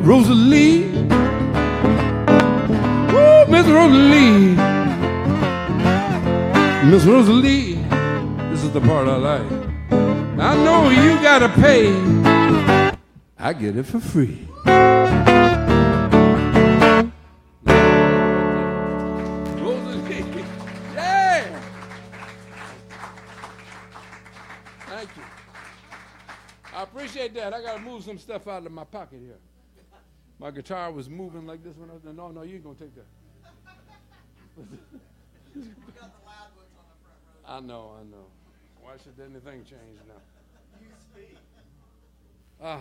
Rosalie. Woo, Miss Rosalie. Miss Rosalie, this is the part I like. I know you gotta pay. I get it for free. Rosalie, yeah. Thank you. I appreciate that. I gotta move some stuff out of my pocket here. My guitar was moving like this when I was. No, you ain't gonna take that. I know. Why should anything change now?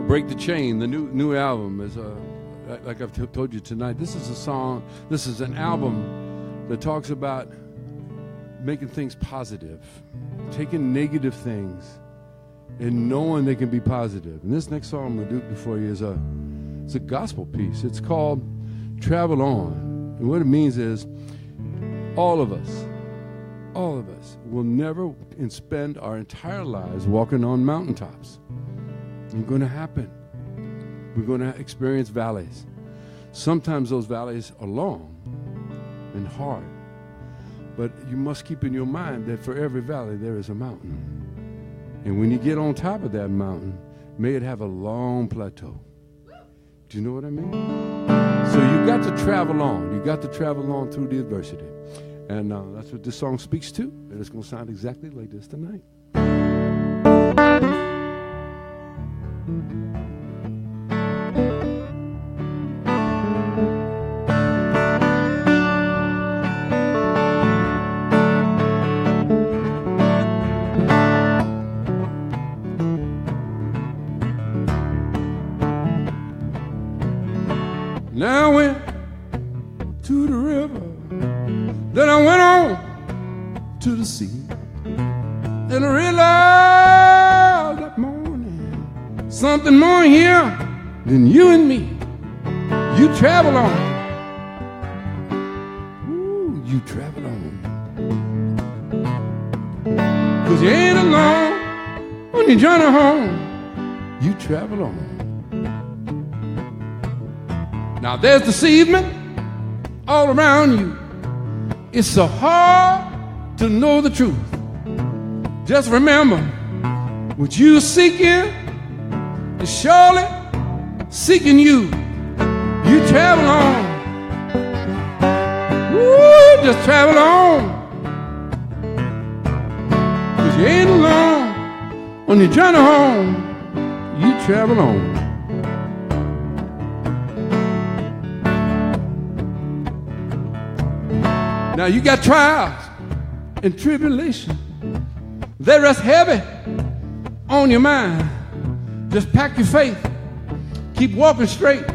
Break the Chain, the new album is like I've told you tonight. This is a song. This is an album that talks about making things positive, taking negative things, and knowing they can be positive. And this next song I'm gonna do for you is it's a gospel piece. It's called "Travel On," and what it means is, all of us will never spend our entire lives walking on mountaintops. It's going to happen. We're going to experience valleys. Sometimes those valleys are long and hard, but you must keep in your mind that for every valley there is a mountain. And when you get on top of that mountain, may it have a long plateau. Do you know what I mean? So you got to travel on. You got to travel on through the adversity. And that's what this song speaks to. And it's going to sound exactly like this tonight. Now I went to the river, then I went on to the sea. Then I realized that morning something more here than you and me. You travel on. Ooh, you travel on. 'Cause you ain't alone when you journey home. You travel on. Now there's deceivement all around you. It's so hard to know the truth. Just remember, what you're seeking is surely seeking you. You travel on. Woo, just travel on. 'Cause you ain't alone when you journey home. You travel on. Now you got trials and tribulation. They rest heavy on your mind. Just pack your faith. Keep walking straight.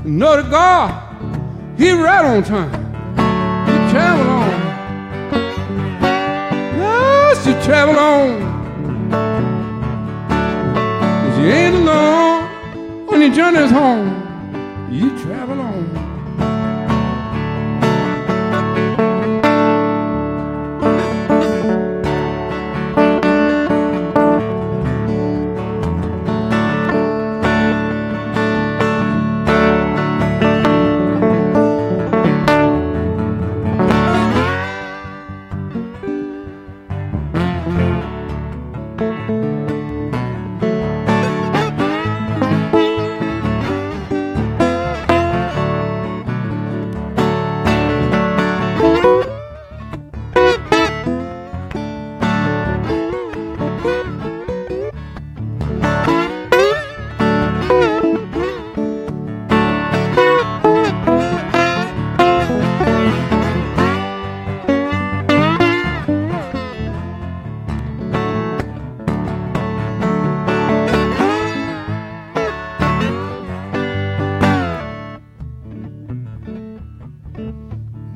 Know that God, He right on time. You travel on. Yes, you travel on. 'Cause you ain't alone when your journey's home. You travel on.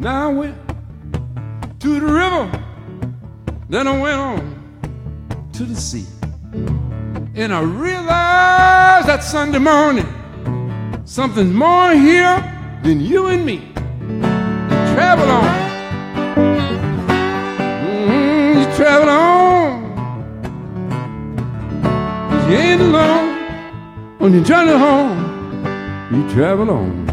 Now I went to the river, then I went on to the sea. And I realized that Sunday morning, something's more here than you and me. You travel on. You travel on. 'Cause You ain't alone on your journey home. You travel on.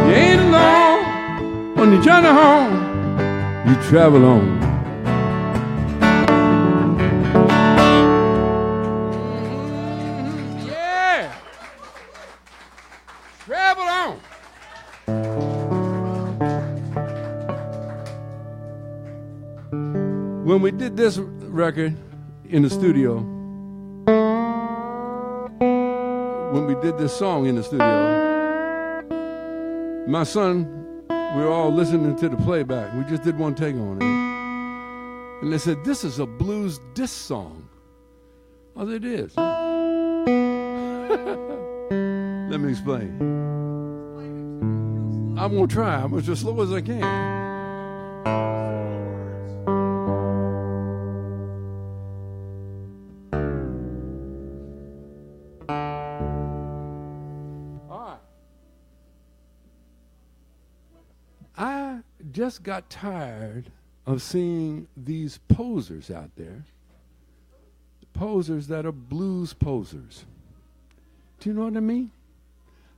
You ain't alone on your journey home. You travel on. Yeah. Travel on. When we did this record in the studio, when we did this song in the studio, my son, we were all listening to the playback. We just did one take on it. And they said, this is a blues disc song. I said, it is. Let me explain. I'm going to try. I'm going to as slow as I can. I just got tired of seeing these posers out there. Posers that are blues posers. Do you know what I mean?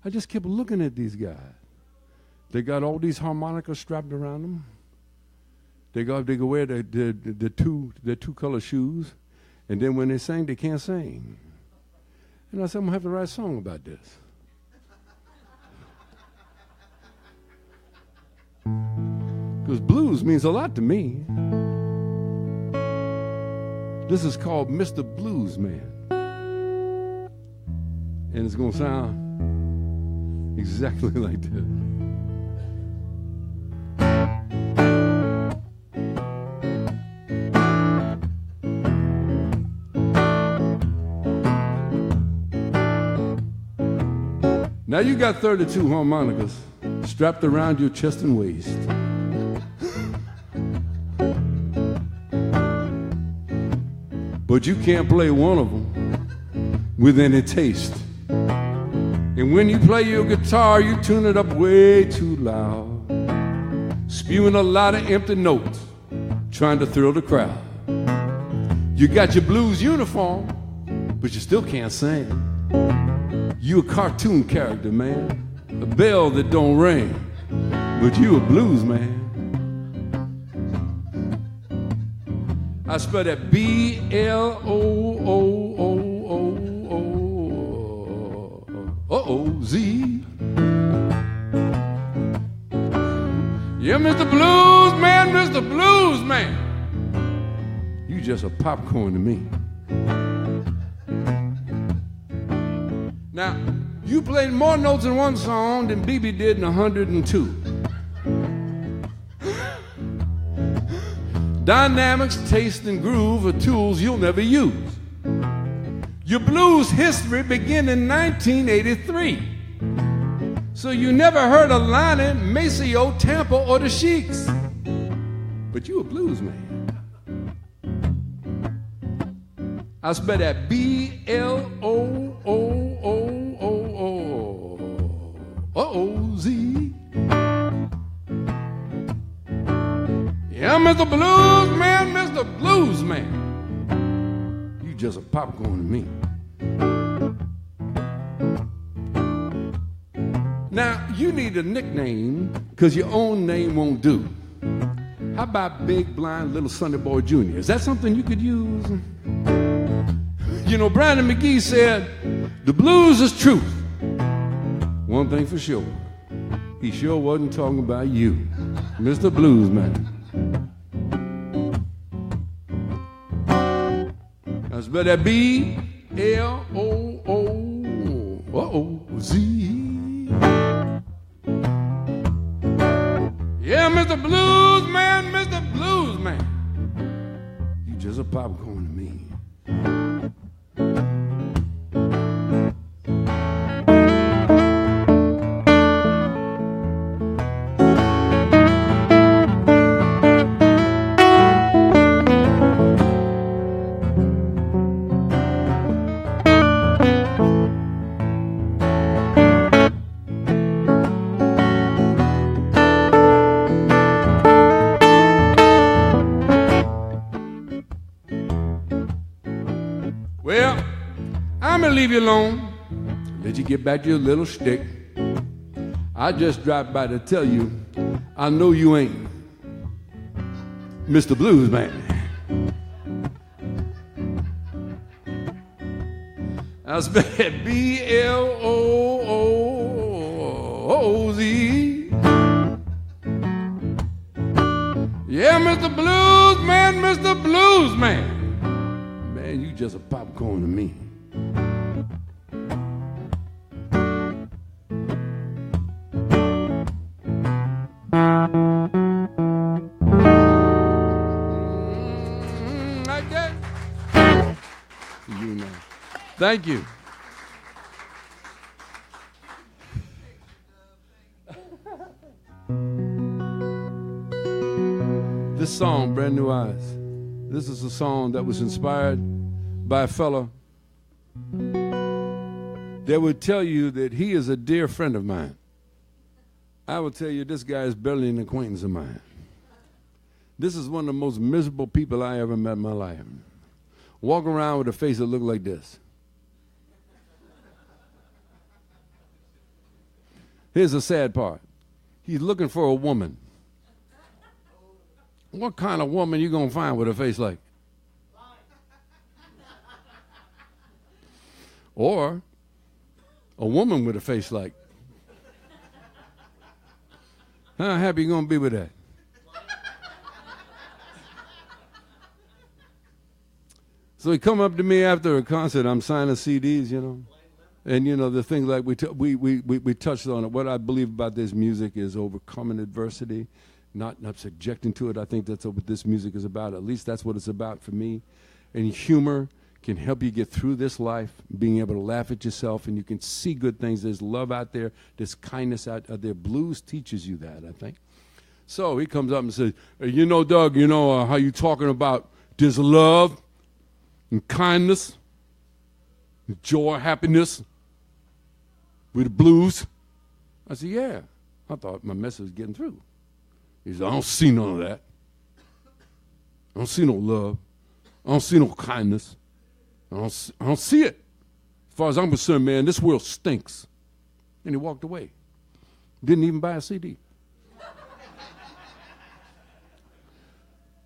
I just kept looking at these guys. They got all these harmonicas strapped around them. They can wear the two color shoes, and then when they sing, they can't sing. And I said, I'm gonna have to write a song about this. Because blues means a lot to me. This is called Mr. Blues Man. And it's going to sound exactly like this. Now you got 32 harmonicas strapped around your chest and waist. But you can't play one of them with any taste. And when you play your guitar, you tune it up way too loud, spewing a lot of empty notes, trying to thrill the crowd. You got your blues uniform, but you still can't sing. You a cartoon character, man, a bell that don't ring, but you a blues man. I spell that B-L-O-O-O-O-O-O-Z. Yeah, Mr. Blues Man, Mr. Blues Man. You just a popcorn to me. Now, you played more notes in one song than BB did in 102. Dynamics, taste, and groove are tools you'll never use. Your blues history began in 1983. So you never heard of Lonnie, Maceo, Tampa, or the Sheiks. But you a blues man. I spell that B-L-O-O-O-O-O-O-Z. Yeah, Mr. Blues Man, Mr. Blues Man. You just a popcorn to me. Now, you need a nickname, because your own name won't do. How about Big Blind Little Sonny Boy Jr.? Is that something you could use? You know, Brandon McGee said, the blues is truth. One thing for sure, he sure wasn't talking about you, Mr. Blues Man. That's better B-L-O-O-O-O-Z. Yeah, Mr. Blues Man, Mr. Blues Man. You just a popcorn to me. Well, I'm gonna leave you alone, let you get back to your little shtick. I just dropped by to tell you, I know you ain't Mr. Blues Man. I spelled B-L-O-O-O-Z. Yeah, Mr. Blues Man, Mr. Blues Man. Man, you just a popcorn to me. Thank you. This song, Brand New Eyes, this is a song that was inspired by a fella that would tell you that he is a dear friend of mine. I will tell you this guy is barely an acquaintance of mine. This is one of the most miserable people I ever met in my life. Walk around with a face that looked like this. Here's the sad part. He's looking for a woman. What kind of woman you gonna find with a face like? Or a woman with a face like? How happy you gonna be with that? So he come up to me after a concert. I'm signing CDs, you know. And, you know, the things like we touched on it. What I believe about this music is overcoming adversity, not subjecting to it. I think that's what this music is about. At least that's what it's about for me. And humor can help you get through this life, being able to laugh at yourself, and you can see good things. There's love out there. There's kindness out there. Blues teaches you that, I think. So he comes up and says, hey, you know, Doug, you know how you talking about there's love and kindness, and joy, happiness with the blues? I said, yeah. I thought my message was getting through. He said, I don't see none of that. I don't see no love. I don't see no kindness. I don't see it. As far as I'm concerned, man, this world stinks. And he walked away. Didn't even buy a CD.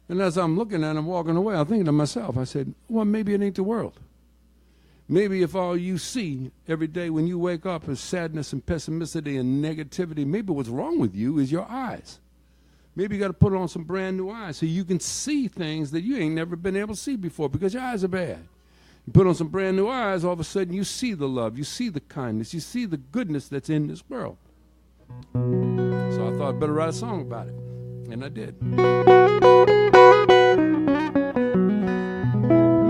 And as I'm looking at him walking away, I'm thinking to myself, I said, well, maybe it ain't the world. Maybe if all you see every day when you wake up is sadness and pessimism and negativity, maybe what's wrong with you is your eyes. Maybe you got to put on some brand new eyes so you can see things that you ain't never been able to see before because your eyes are bad. You put on some brand new eyes, all of a sudden you see the love, you see the kindness, you see the goodness that's in this world. So I thought I'd better write a song about it. And I did. And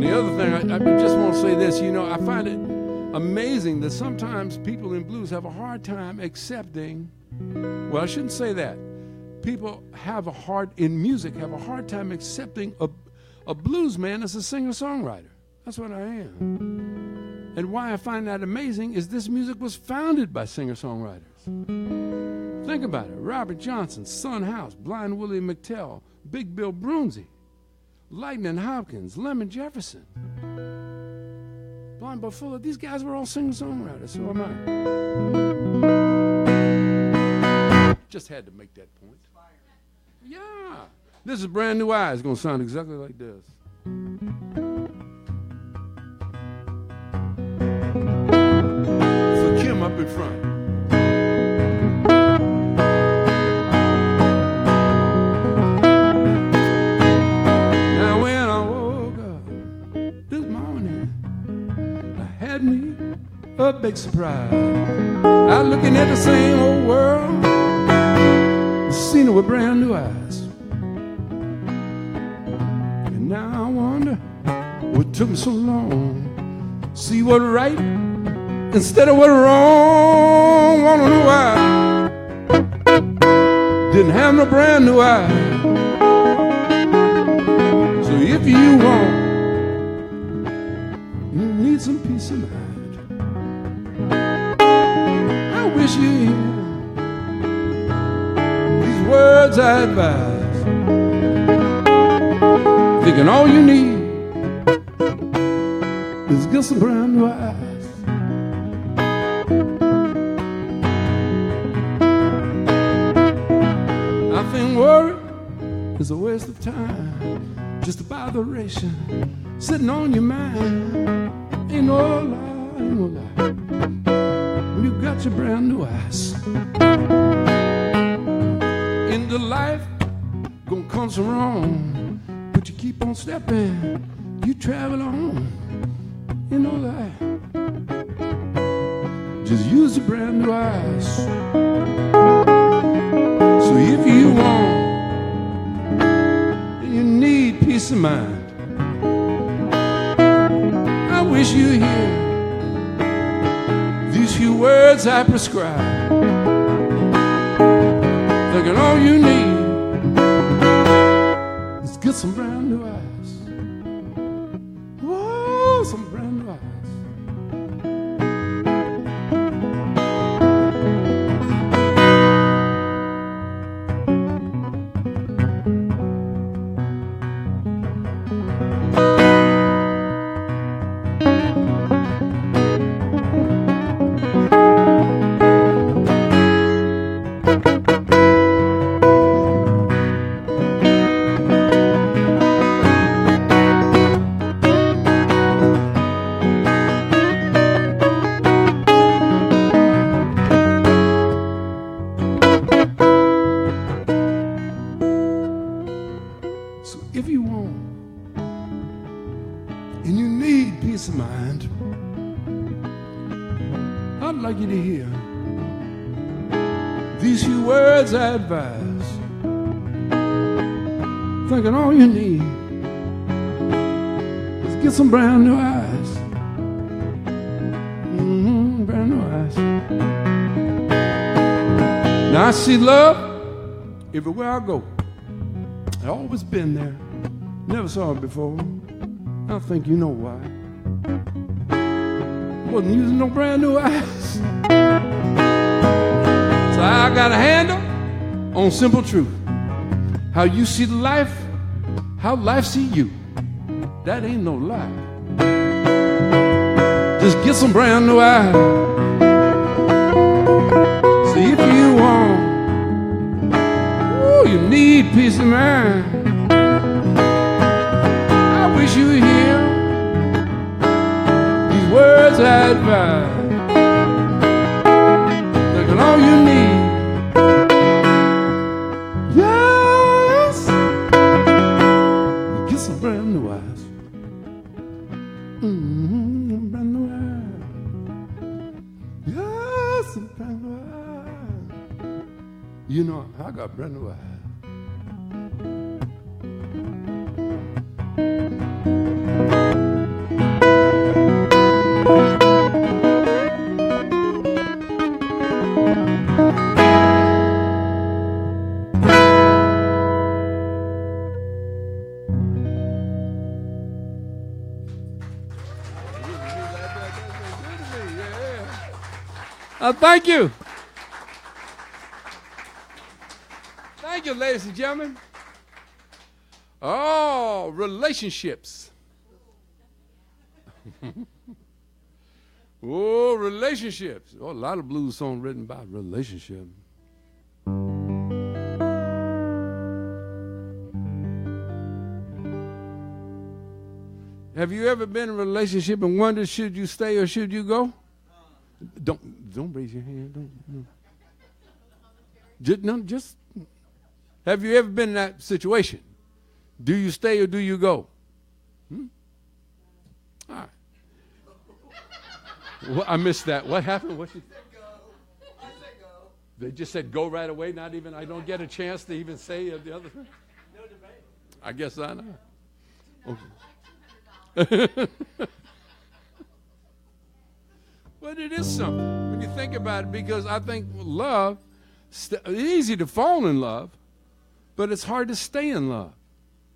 the other thing, I just want to say this, you know, I find it amazing that sometimes people in blues have a hard time accepting, well, I shouldn't say that. People in music have a hard time accepting a blues man as a singer-songwriter. That's what I am. And why I find that amazing is this music was founded by singer-songwriters. Think about it. Robert Johnson, Son House, Blind Willie McTell, Big Bill Broonzy, Lightning Hopkins, Lemon Jefferson, Blind Bill Fuller. These guys were all singer-songwriters, so am I. Just had to make that point. Yeah. This is Brand New Eyes. It's going to sound exactly like this. So Kim up in front. A big surprise. I'm looking at the same old world, seen it with brand new eyes. And now I wonder what took me so long. See what right instead of what wrong. Wanna know why? Didn't have no brand new eyes. So if you want, you need some peace of mind. Wish you hear these words I advise, thinking all you need Let's get some brand new eyes. I think worry is a waste of time, just a botheration sitting on your mind. Ain't no lie, ain't no lie. When you got your brand new eyes, into life gonna come some wrong, but you keep on stepping, you travel on. Ain't no lie. Just use your brand new eyes. So if you want and you need peace of mind, I wish you hear these few words I prescribe. Thinking all you need is get some brand new eyes. Whoa, some brand new eyes. I advise, thinking all you need is get some brand new eyes. Brand new eyes. Now I see love everywhere I go. I've always been there, never saw it before. I think you know why. Wasn't using no brand new eyes. So I got a handle on simple truth. How you see life, how life see you. That ain't no lie. Just get some brand new eyes. So if you want, you need peace of mind, I wish you would hear these words I advise. Thinking all you need, brand new eyes. Brand new eyes. Yes, brand new eyes. You know, I got brand new eyes. Thank you. Thank you, ladies and gentlemen. Oh, relationships. Oh, relationships. Oh, a lot of blues songs written about relationships. Have you ever been in a relationship and wondered should you stay or should you go? Don't raise your hand. Just have you ever been in that situation? Do you stay or do you go? All right. Well, I missed that. What happened? What you said go. I said go. They just said go right away. Not even. I don't get a chance to even say the other thing. No debate. I guess I know. Okay. But it is something when you think about it, because I think love, it's easy to fall in love, but it's hard to stay in love.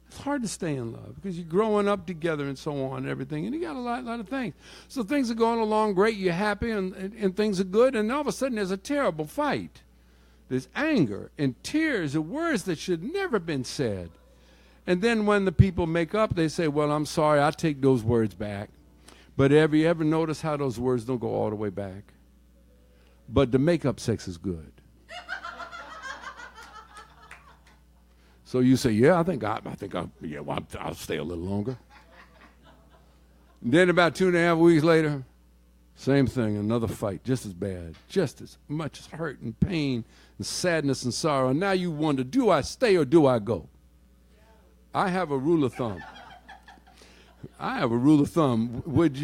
It's hard to stay in love because you're growing up together and so on and everything, and you got a lot of things. So things are going along great, you're happy, and things are good, and all of a sudden there's a terrible fight. There's anger and tears and words that should never been said. And then when the people make up, they say, well, I'm sorry, I take those words back. But have you ever noticed how those words don't go all the way back? But the makeup sex is good. So you say, yeah, I'll stay a little longer. And then about 2.5 weeks later, same thing, another fight, just as bad, just as much hurt and pain and sadness and sorrow. And now you wonder, do I stay or do I go? I have a rule of thumb. Would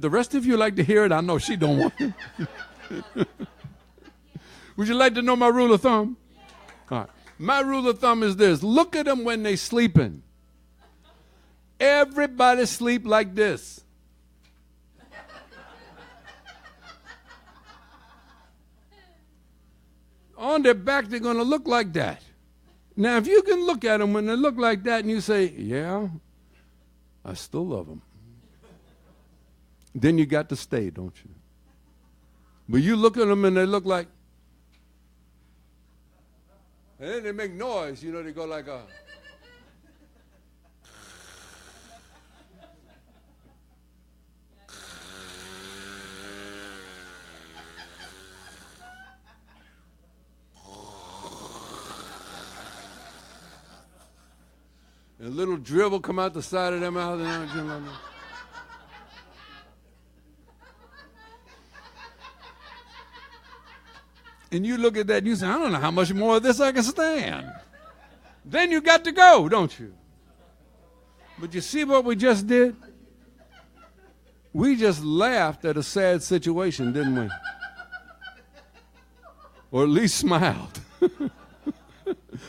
the rest of you like to hear it? I know she don't want it. Would you like to know my rule of thumb? All right. My rule of thumb is this. Look at them when they sleeping. Everybody sleep like this. On their back, they're going to look like that. Now, if you can look at them when they look like that and you say, yeah, I still love them, then you got to stay, don't you? But you look at them and they look like, and then they make noise, they go like a. And a little dribble come out the side of their mouth. And you look at that and you say, I don't know how much more of this I can stand. Then you got to go, don't you? But you see what we just did? We just laughed at a sad situation, didn't we? Or at least smiled.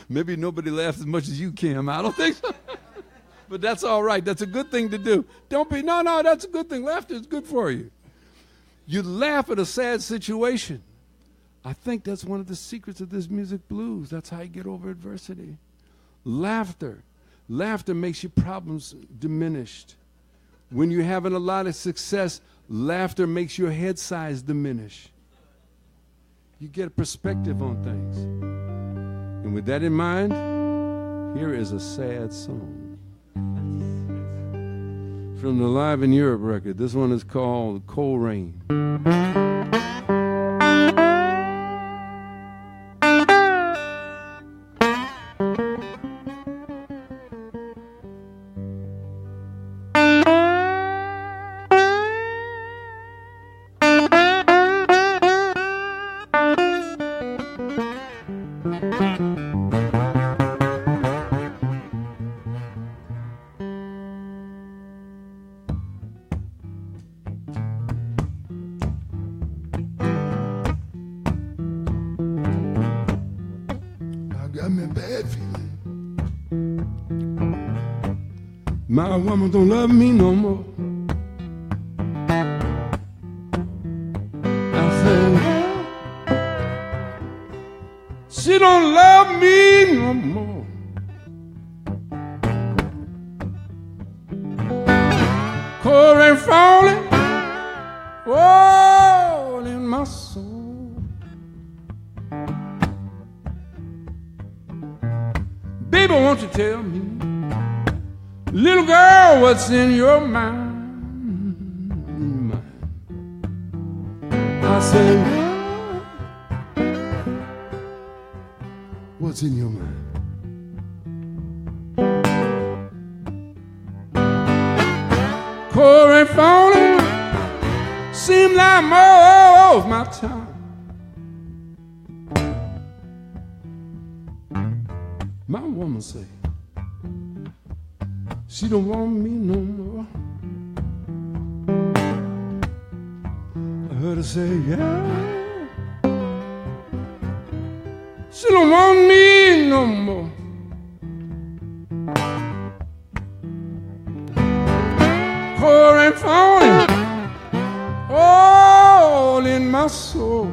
Maybe nobody laughed as much as you, Kim. I don't think so. But that's all right. That's a good thing to do. No, that's a good thing. Laughter is good for you. You laugh at a sad situation. I think that's one of the secrets of this music blues. That's how you get over adversity. Laughter. Laughter makes your problems diminished. When you're having a lot of success, laughter makes your head size diminish. You get a perspective on things. And with that in mind, here is a sad song from the Live in Europe record. This one is called Colerain. My woman don't love me no more. I said, she don't love me no more. Colerain falling, all in my soul. Baby, won't you tell me, little girl, what's in your mind? I said, what's in your mind? Colerain falling, seems like more of my time. My woman say, she don't want me no more. I heard her say, yeah. She don't want me no more. Colerain falling, all in my soul.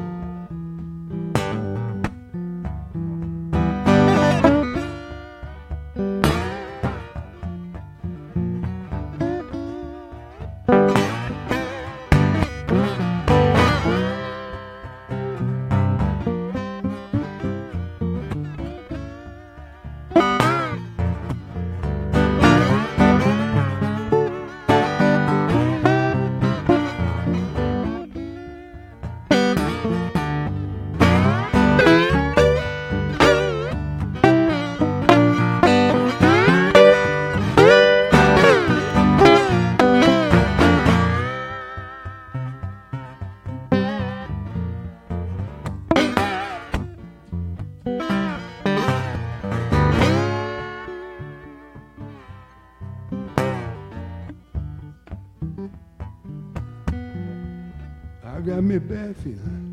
got me a bad feeling.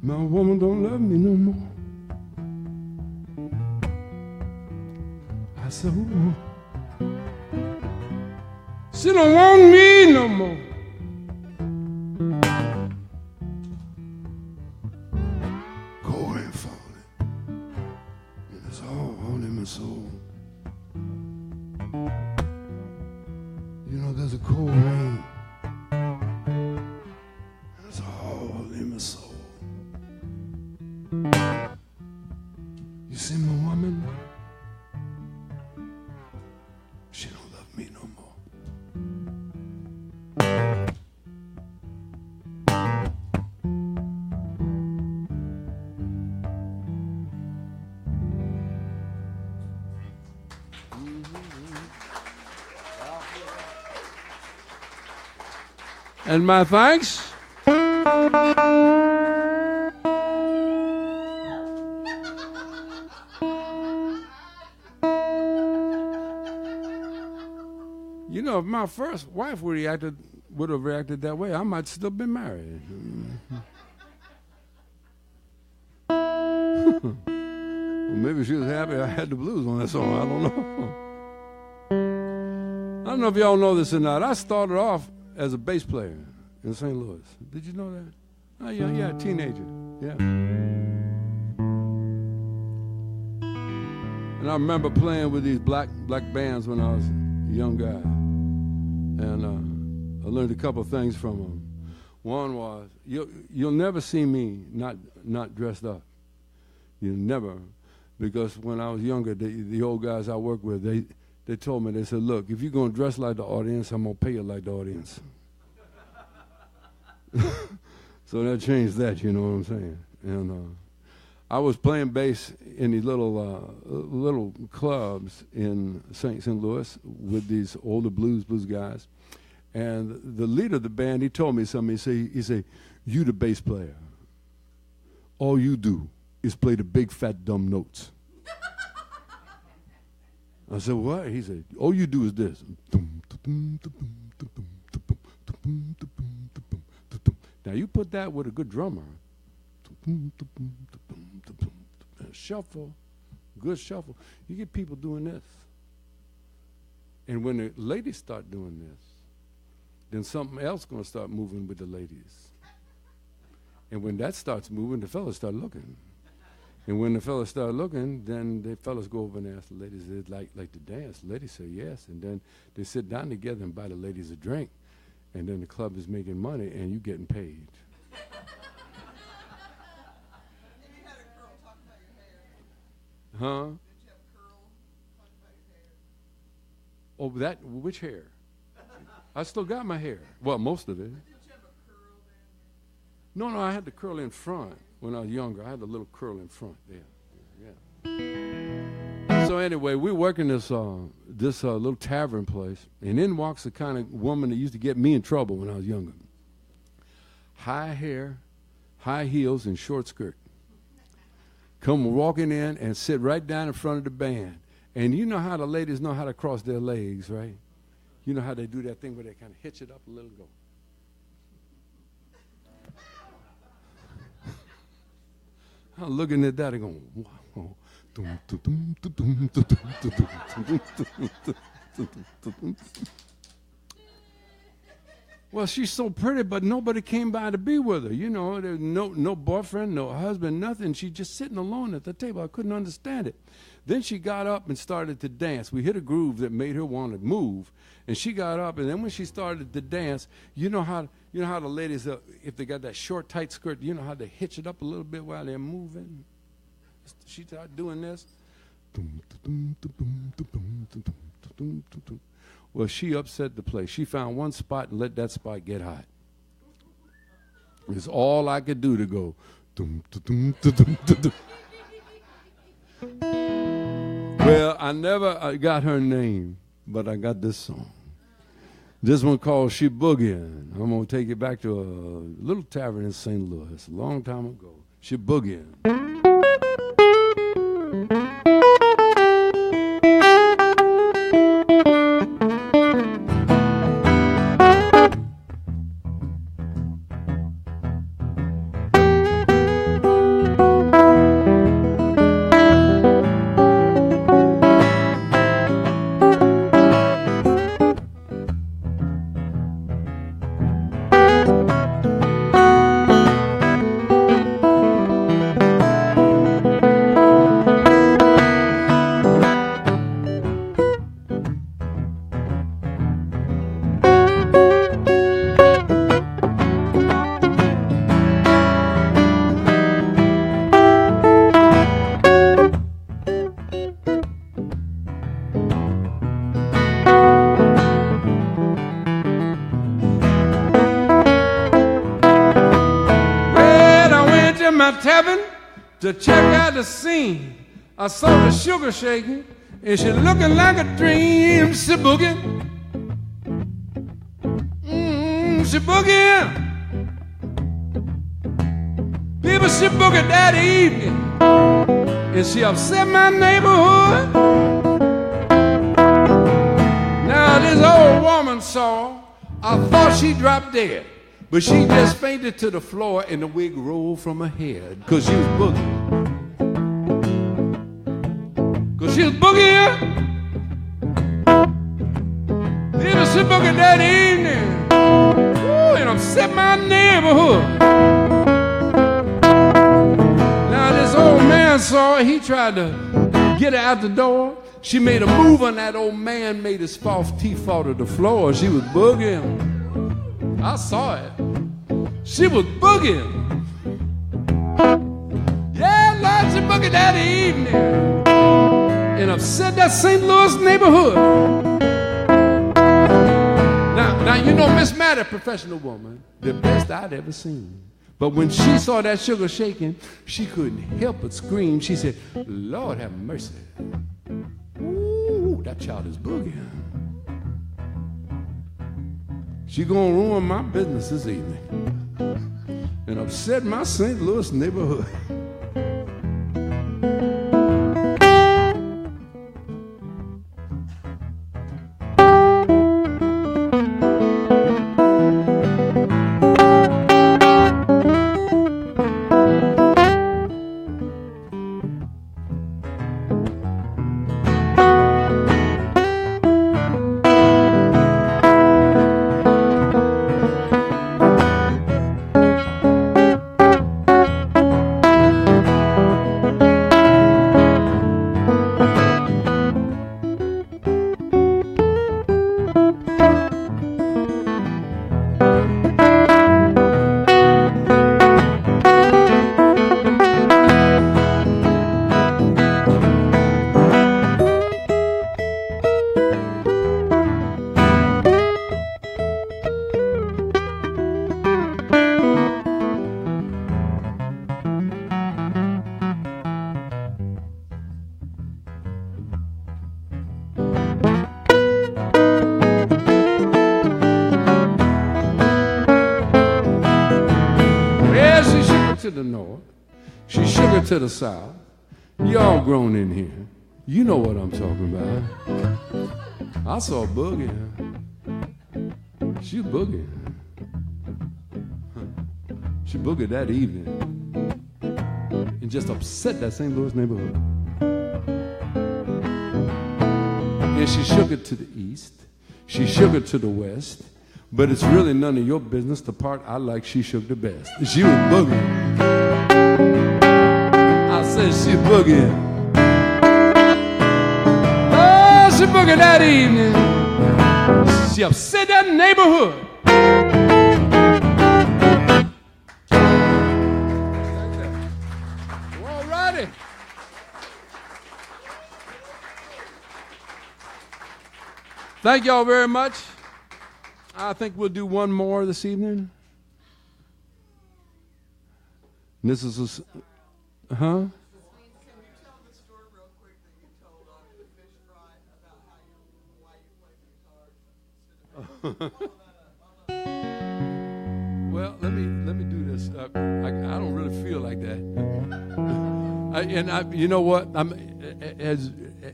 My woman don't love me no more. I said, ooh. She don't want me no more. Cold rain falling, and it's all in my soul. You know, there's a cold rain, and it's all in my soul. You see my woman? She don't love me no more. And my thanks. You know, if my first wife would have reacted that way, I might still be married. Well, maybe she was happy I had the blues on that song. I don't know. I don't know if y'all know this or not. I started off as a bass player in St. Louis. Did you know that? Oh, yeah, teenager. Yeah. And I remember playing with these black bands when I was a young guy. And I learned a couple of things from them. One was, you'll never see me not dressed up. You never. Because when I was younger, the old guys I worked with, they told me, they said, look, if you're going to dress like the audience, I'm going to pay you like the audience. So that changed that, you know what I'm saying? And I was playing bass in these little clubs in St. Louis with these older blues guys. And the leader of the band, he told me something. He said, you the bass player. All you do is play the big, fat, dumb notes. I said, what? He said, all you do is this. Now, you put that with a good drummer. Shuffle, good shuffle. You get people doing this. And when the ladies start doing this, then something else going to start moving with the ladies. And when that starts moving, the fellas start looking. And when the fellas start looking, then the fellas go over and ask the ladies, they'd like to dance. The ladies say yes. And then they sit down together and buy the ladies a drink. And then the club is making money and you getting paid. Maybe you had a girl talk about your hair. Huh? Did you have a girl talk about your hair? Oh, which hair? I still got my hair. Well, most of it. Did you have a curl then? No, I had the curl in front when I was younger. I had a little curl in front there. Yeah. So anyway, we're working this little tavern place, and in walks the kind of woman that used to get me in trouble when I was younger. High hair, high heels, and short skirt. Come walking in and sit right down in front of the band. And you know how the ladies know how to cross their legs, right? You know how they do that thing where they kind of hitch it up a little, go. I'm looking at that and going, wow. Well, she's so pretty, but nobody came by to be with her. You know, there's no boyfriend, no husband, nothing. She's just sitting alone at the table. I couldn't understand it. Then she got up and started to dance. We hit a groove that made her want to move, and she got up. And then when she started to dance, you know how the ladies, if they got that short, tight skirt, you know how they hitch it up a little bit while they're moving. She started doing this. Well, she upset the place. She found one spot and let that spot get hot. It's all I could do to go. Well, I never got her name, but I got this song. This one called She Boogiein'. I'm going to take you back to a little tavern in St. Louis a long time ago. She Boogiein'. to check out the scene. I saw the sugar shaking, and she looking like a dream. She booging. She booging. People, she booging that evening, and she upset my neighborhood. Now this old woman saw, I thought she dropped dead, but she just fainted to the floor and the wig rolled from her head, cause she was booging. Cause she was booging. People, she booging that evening. Ooh, and upset my neighborhood. Now this old man saw her, he tried to get her out the door. She made a move on that old man, made his false teeth fall to the floor. She was booging. I saw it. She was booging. Yeah, Lord, she booging that evening and upset that St. Louis neighborhood. Now you know Miss Matt, a professional woman, the best I'd ever seen. But when she saw that sugar shaking, she couldn't help but scream. She said, Lord have mercy. Ooh, that child is boogieing. She gonna ruin my business this evening and upset my St. Louis neighborhood. To the north, she shook her to the south. Y'all grown in here. You know what I'm talking about. I saw Boogie. She boogie. She boogied that evening and just upset that St. Louis neighborhood. And she shook it to the east. She shook it to the west. But it's really none of your business. The part I like, she shook the best. She was boogieing. I said she boogieing. Oh, she boogied that evening. She upset that neighborhood. All righty. Thank y'all very much. I think we'll do one more this evening. And this is a, huh? Can you tell the story real quick that you told on the fish fry about why you play guitar? Well, let me do this. I don't really feel like that. You know what?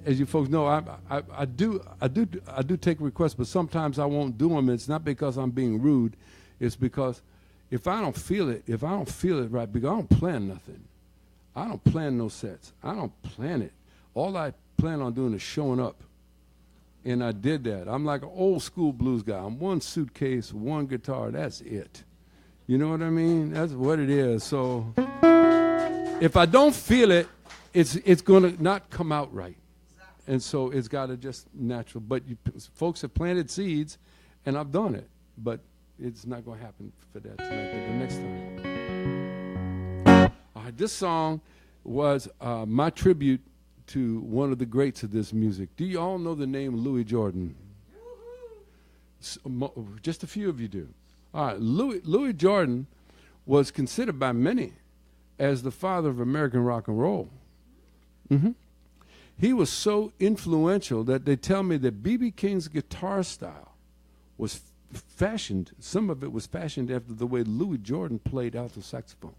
As you folks know, I do take requests, but sometimes I won't do them. It's not because I'm being rude. It's because if I don't feel it right, because I don't plan nothing. I don't plan no sets. I don't plan it. All I plan on doing is showing up. And I did that. I'm like an old school blues guy. I'm one suitcase, one guitar. That's it. You know what I mean? That's what it is. So if I don't feel it, it's going to not come out right. And so it's got to just natural. But folks have planted seeds, and I've done it. But it's not going to happen for that tonight, but the next time. All right, this song was my tribute to one of the greats of this music. Do you all know the name Louis Jordan? Just a few of you do. All right, Louis Jordan was considered by many as the father of American rock and roll. Mm-hmm. He was so influential that they tell me that B.B. King's guitar style was fashioned, some of it was fashioned after the way Louis Jordan played alto saxophone.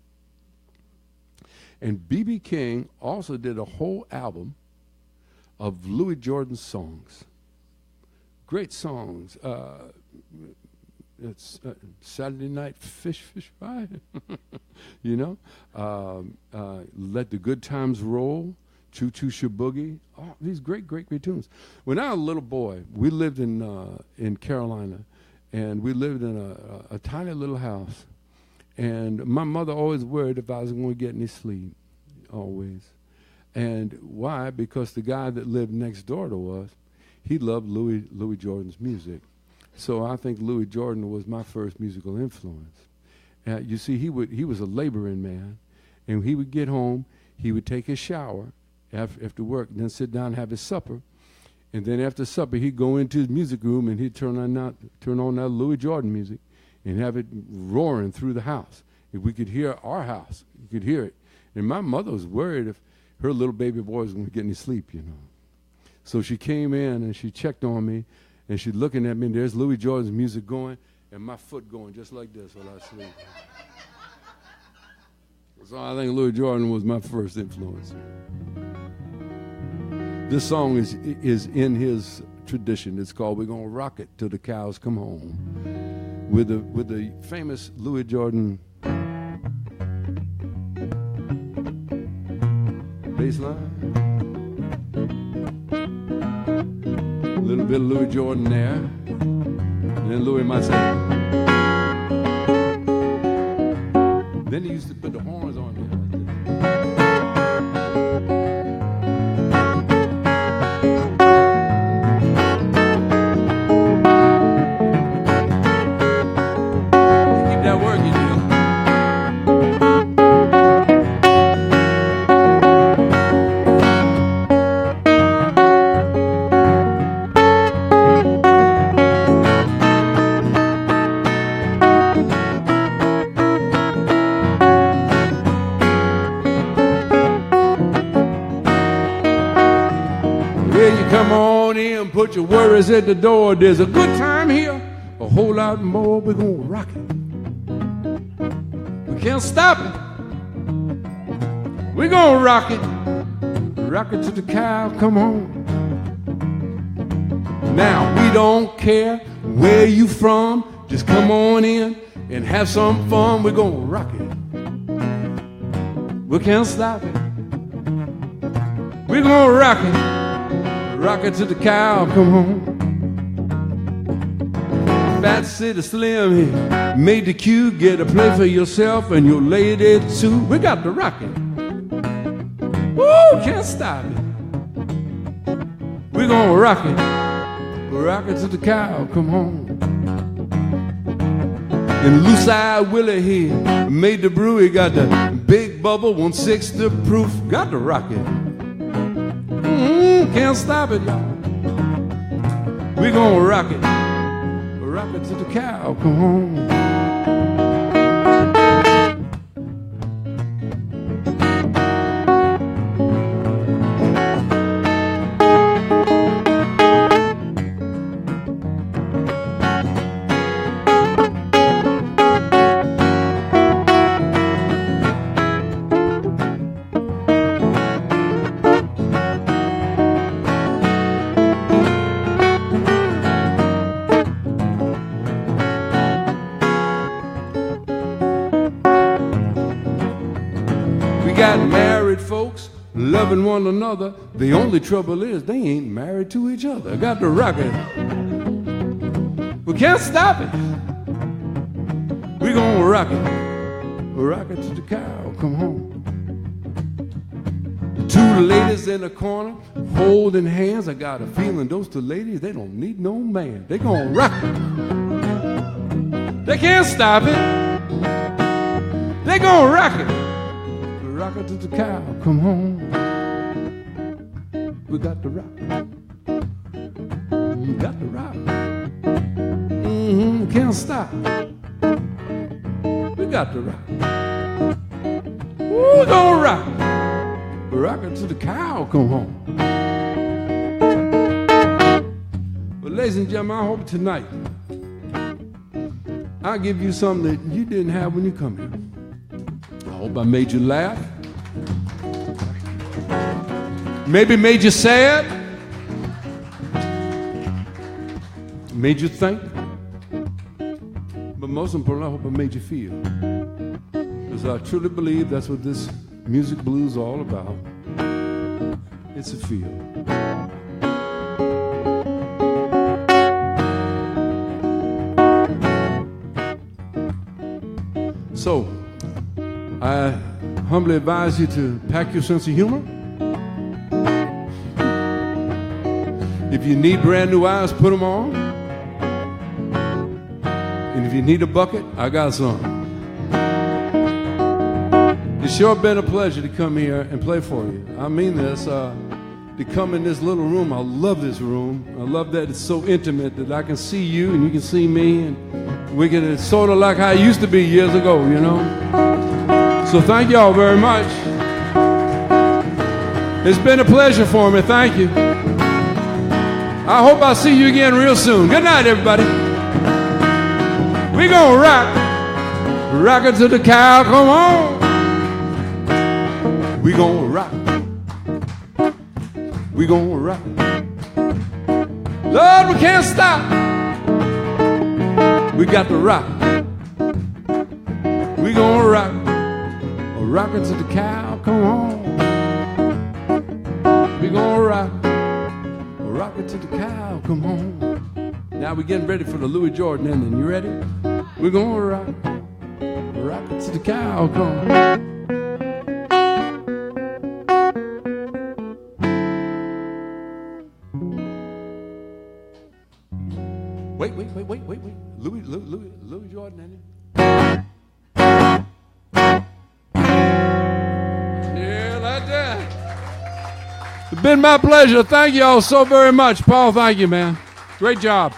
And B.B. King also did a whole album of Louis Jordan's songs. Great songs. It's Saturday Night Fish Fry, you know. Let the Good Times Roll, Choo Choo Shaboogie. Oh, these great tunes. When I was a little boy, we lived in Carolina, and we lived in a tiny little house. And my mother always worried if I was going to get any sleep, always. And why? Because the guy that lived next door to us, he loved Louis Jordan's music. So I think Louis Jordan was my first musical influence. You see, he was a laboring man, and he would get home, he would take his shower after work, and then sit down and have his supper. And then after supper, he'd go into his music room, and he'd turn on that Louis Jordan music and have it roaring through the house. If we could hear our house, you could hear it. And my mother was worried if her little baby boy was going to get any sleep, you know. So she came in, and she checked on me, and she's looking at me, and there's Louis Jordan's music going, and my foot going just like this while I sleep. So I think Louis Jordan was my first influence. This song is in his tradition. It's called "We're Gonna Rock It Till the Cows Come Home," with the famous Louis Jordan bass line. A little bit of Louis Jordan there. And then Louis might say. Then he used to put the horns on there like this. Keep that working, you know. Come on in, put your worries at the door. There's a good time here, a whole lot more. We're gonna rock it. We can't stop it. We're gonna rock it till the cow come home. Now we don't care where you from, just come on in and have some fun. We're gonna rock it. We can't stop it. We're gonna rock it. Rock it till the cow come home. Fat City Slim, he made the cue. Get a play for yourself and your lady too. We got to rock it. Woo, can't stop it. We're gonna rock it. Rock it till the cow come home. And Loose-Eyed Willie, he made the brew. He got the big bubble, 1/6 proof. Got to rock it. Can't stop it, y'all. We're gonna rock it till the cow come home. Loving one another. The only trouble is they ain't married to each other. I got to rock it. We can't stop it. We're gonna rock it. Rock it till the cow come home. The two ladies in the corner holding hands. I got a feeling those two ladies, they don't need no man. They gonna rock it. They can't stop it. They gonna rock it. Rock it till the cow come home. We got to rock. We got to rock. Can't stop. We got to rock. We're gonna rock. Rock it till the cow come home. But ladies and gentlemen, I hope tonight I'll give you something that you didn't have when you come here. I hope I made you laugh. Maybe made you sad. Made you think. But most importantly, I hope I made you feel. Because I truly believe that's what this music blues is all about. It's a feel. So, I humbly advise you to pack your sense of humor. If you need brand new eyes, put them on. And if you need a bucket, I got some. It's sure been a pleasure to come here and play for you. I mean this, to come in this little room. I love this room. I love that it's so intimate that I can see you and you can see me. And it's sort of like how it used to be years ago, you know. So thank y'all very much. It's been a pleasure for me. Thank you. I hope I'll see you again real soon. Good night, everybody. We're gonna rock. Rock it till the cow come on. We're gonna rock. We're gonna rock. Lord, we can't stop. We got to rock. We're gonna rock. Rock it till the cow come home. We're gonna rock. Rock it till the cow come home. Now we're getting ready for the Louis Jordan ending. You ready? We're gonna rock. Rock it till the cow come home. Wait. Louis Jordan ending. It's been my pleasure. Thank you all so very much. Paul, thank you, man. Great job.